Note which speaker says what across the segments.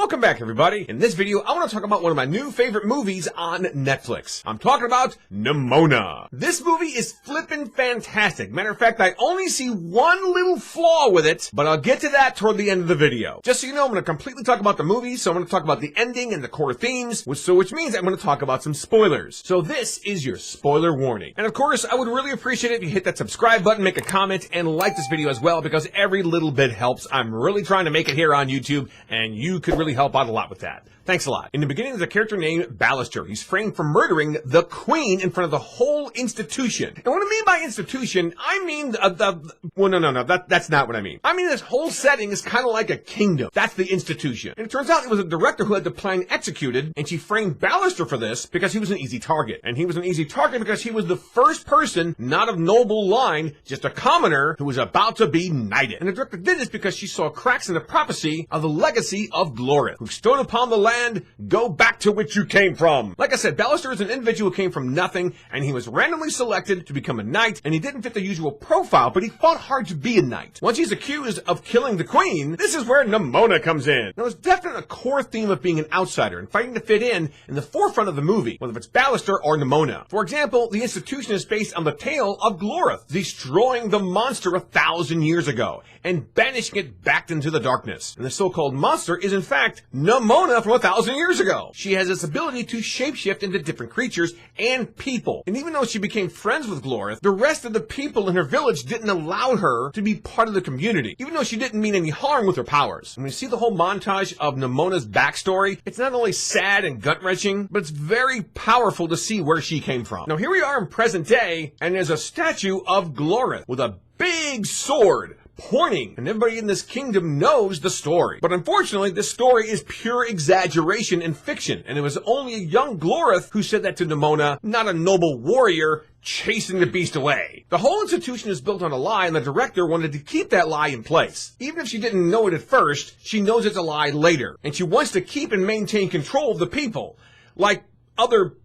Speaker 1: Welcome back, everybody. In this video, I want to talk about one of my new favorite movies on Netflix. I'm talking about Nimona. This movie is flippin' fantastic. Matter of fact, I only see one little flaw with it, but I'll get to that toward the end of the video. Just so you know, I'm going to completely talk about the movie, so I'm going to talk about the ending and the core themes, which means I'm going to talk about some spoilers. So this is your spoiler warning. And of course, I would really appreciate it if you hit that subscribe button, make a comment, and like this video as well, because every little bit helps. I'm really trying to make it here on YouTube, and you could really help out a lot with that. Thanks a lot. In the beginning, there's a character named Ballister. He's framed for murdering the Queen in front of the whole institution. And what I mean by institution, I mean that's not what I mean. I mean this whole setting is kind of like a kingdom. That's the institution. And it turns out it was a director who had the plan executed, and she framed Ballister for this because he was an easy target. And he was an easy target because he was the first person, not of noble line, just a commoner who was about to be knighted. And the director did this because she saw cracks in the prophecy of the legacy of Glorith, who stood upon the land, go back to which you came from. Like I said, Ballister is an individual who came from nothing, and he was randomly selected to become a knight, and he didn't fit the usual profile, but he fought hard to be a knight. Once he's accused of killing the Queen, this is where Nimona comes in. Now, there's definitely a core theme of being an outsider and fighting to fit in the forefront of the movie, whether it's Ballister or Nimona. For example, the institution is based on the tale of Glorith, destroying the monster 1,000 years ago, and banishing it back into the darkness. And the so-called monster is in fact Nimona from 1,000 years ago. She has this ability to shapeshift into different creatures and people. And even though she became friends with Glorith, the rest of the people in her village didn't allow her to be part of the community, even though she didn't mean any harm with her powers. When you see the whole montage of Nimona's backstory, it's not only sad and gut-wrenching, but it's very powerful to see where she came from. Now here we are in present day, and there's a statue of Glorith with a big sword pointing, and everybody in this kingdom knows the story. But unfortunately, this story is pure exaggeration and fiction, and it was only a young Glorith who said that to Nimona, not a noble warrior chasing the beast away. The whole institution is built on a lie, and the director wanted to keep that lie in place. Even if she didn't know it at first, she knows it's a lie later, and she wants to keep and maintain control of the people, like other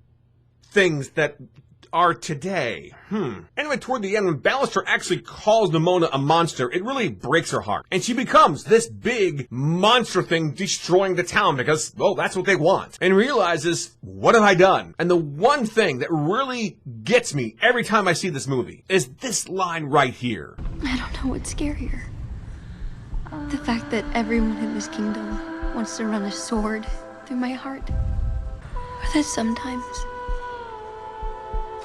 Speaker 1: things that are today. Anyway, toward the end, when Ballister actually calls Nimona a monster, it really breaks her heart. And she becomes this big monster thing destroying the town because, well, that's what they want. And realizes, what have I done? And the one thing that really gets me every time I see this movie is this line right here.
Speaker 2: I don't know what's scarier. The fact that everyone in this kingdom wants to run a sword through my heart. Or that sometimes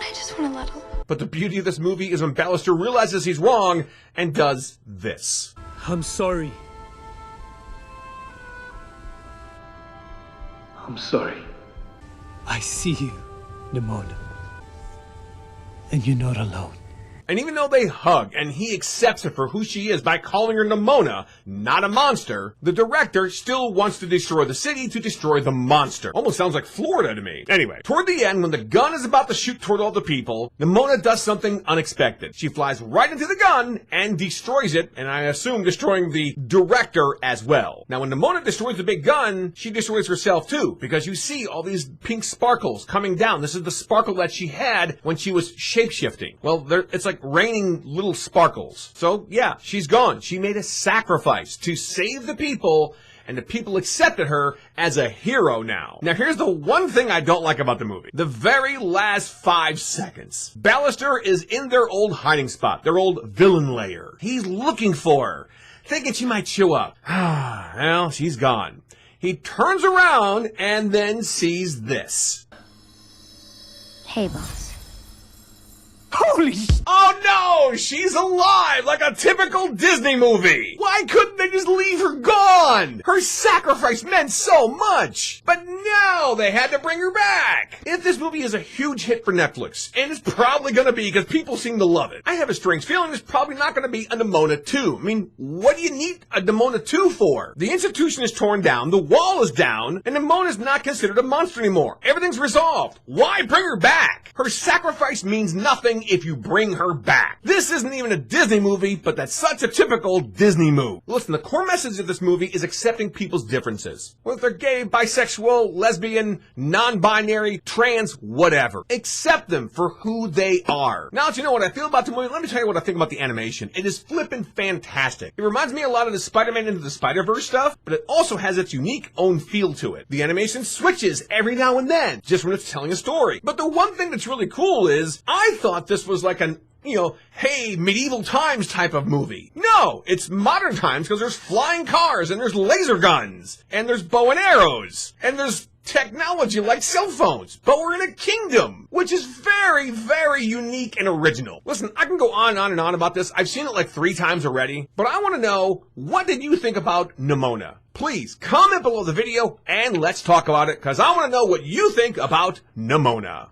Speaker 2: I just want to let him.
Speaker 1: But the beauty of this movie is when Ballister realizes he's wrong and does this.
Speaker 3: I'm sorry.
Speaker 4: I'm sorry.
Speaker 3: I see you, Nimona. And you're not alone.
Speaker 1: And even though they hug and he accepts her for who she is by calling her Nimona, not a monster, the director still wants to destroy the city to destroy the monster. Almost sounds like Florida to me. Anyway, toward the end, when the gun is about to shoot toward all the people, Nimona does something unexpected. She flies right into the gun and destroys it, and I assume destroying the director as well. Now, when Nimona destroys the big gun, she destroys herself too, because you see all these pink sparkles coming down. This is the sparkle that she had when she was shapeshifting. Well, it's like raining little sparkles. So yeah, she's gone. She made a sacrifice to save the people, and the people accepted her as a hero now. Now here's the one thing I don't like about the movie. The very last 5 seconds. Ballister is in their old hiding spot, their old villain lair. He's looking for her, thinking she might show up. Well, she's gone. He turns around and then sees this.
Speaker 2: Hey, boss.
Speaker 3: Holy sh!
Speaker 1: Oh no! She's alive like a typical Disney movie! Why couldn't they just leave her gone? Her sacrifice meant so much! But no, they had to bring her back! If this movie is a huge hit for Netflix, and it's probably gonna be because people seem to love it, I have a strange feeling it's probably not gonna be a Nimona 2. I mean, what do you need a Nimona 2 for? The institution is torn down, the wall is down, and Nimona's not considered a monster anymore. Everything's resolved. Why bring her back? Her sacrifice means nothing thing if you bring her back. This isn't even a Disney movie, but that's such a typical Disney move. Listen, the core message of this movie is accepting people's differences. Whether they're gay, bisexual, lesbian, non-binary, trans, whatever. Accept them for who they are. Now that you know what I feel about the movie, let me tell you what I think about the animation. It is flippin' fantastic. It reminds me a lot of the Spider-Man Into the Spider-Verse stuff, but it also has its unique own feel to it. The animation switches every now and then, just when it's telling a story. But the one thing that's really cool is, I thought this was like an hey, medieval times type of movie. No, it's modern times because there's flying cars and there's laser guns and there's bow and arrows and there's technology like cell phones, but we're in a kingdom, which is very, very unique and original. Listen, I can go on and on about this. I've seen it like 3 times already, but I want to know, what did you think about Nimona? Please comment below the video and let's talk about it, because I want to know what you think about Nimona.